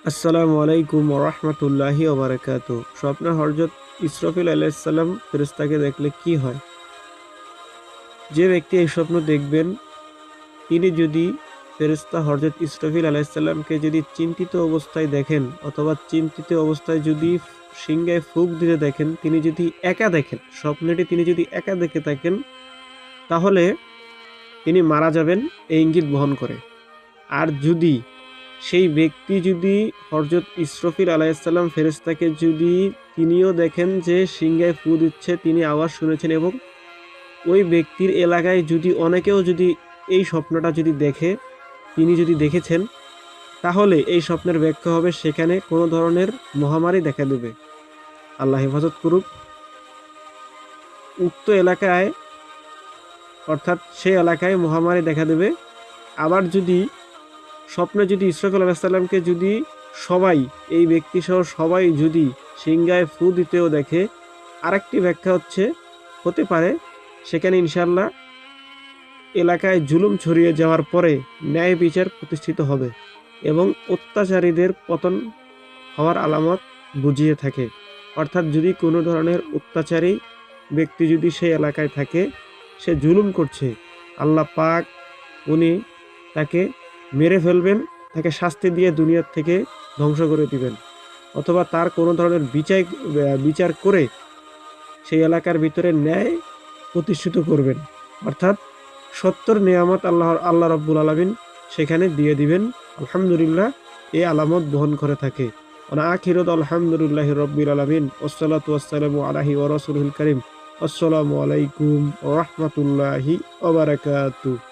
আসসালামু আলাইকুম ওরহমতুল্লাহি ওবারাকাতু। স্বপ্নে হযরত ইসরাফিল আলাইহিস সালাম ফেরেশতাকে দেখলে কি হয়? যে ব্যক্তি এই স্বপ্ন দেখবেন, তিনি যদি ফেরেশতা হযরত ইসরাফিল আলাইহিস সালামকে যদি চিন্তিত অবস্থায় দেখেন অথবা চিন্তিত অবস্থায় যদি সিংহায় ফুঁক দিতে দেখেন, তিনি যদি একা দেখেন, স্বপ্নটি তিনি যদি একা দেখে থাকেন, তাহলে তিনি মারা যাবেন এই ইঙ্গিত বহন করে। আর যদি সেই ব্যক্তি যদি হযরত ইসরাফিল আলাইহিস সালাম ফেরেশতাকে যদি তিনিও দেখেন যে সিংহায় ফু দিচ্ছে, তিনি আওয়াজ শুনেছেন এবং ওই ব্যক্তির এলাকায় যদি অনেকেও যদি এই স্বপ্নটা যদি দেখে, তিনি যদি দেখেছেন, তাহলে এই স্বপ্নের ব্যাখ্যা হবে সেখানে কোনো ধরনের মহামারী দেখা দেবে। আল্লাহ হেফাজত করুক। উক্ত এলাকায় অর্থাৎ সেই এলাকায় মহামারী দেখা দেবে। আবার যদি স্বপ্নে যদি ইসরাফিল আলাইহিস সালামকে যদি সবাই, এই ব্যক্তিসহ সবাই যদি সিংহায় ফু দিতেও দেখে, আরেকটি ব্যাখ্যা হতে পারে সেখানে ইনশাআল্লাহ এলাকায় জুলুম ছড়িয়ে যাওয়ার পরে ন্যায় বিচার প্রতিষ্ঠিত হবে এবং অত্যাচারীদের পতন হওয়ার আলামত বুঝিয়ে থাকে। অর্থাৎ যদি কোনো ধরনের অত্যাচারী ব্যক্তি যদি সেই এলাকায় থাকে, সে জুলুম করছে, আল্লাহ পাক উনি তাকে মেরে ফেলবেন, তাকে শাস্তি দিয়ে দুনিয়ার থেকে ধ্বংস করে দিবেন, অথবা তার কোনো ধরনের বিচার করে সেই এলাকার ভিতরে ন্যায় প্রতিষ্ঠিত করবেন। অর্থাৎ সত্তর নিয়ামত আল্লাহ রাব্বুল আলামিন সেখানে দিয়ে দিবেন। আলহামদুলিল্লাহ এই আলামত বহন করে থাকে। আখিরাত আলহামদুলিল্লাহি রাব্বিল আলামিন ওয়াসসালাতু ওয়াসসালামু আলাইহি ওয়া রাসূলিল কারীম। আসসালামু আলাইকুম ওয়া রাহমাতুল্লাহি ওয়া বারাকাতুহু।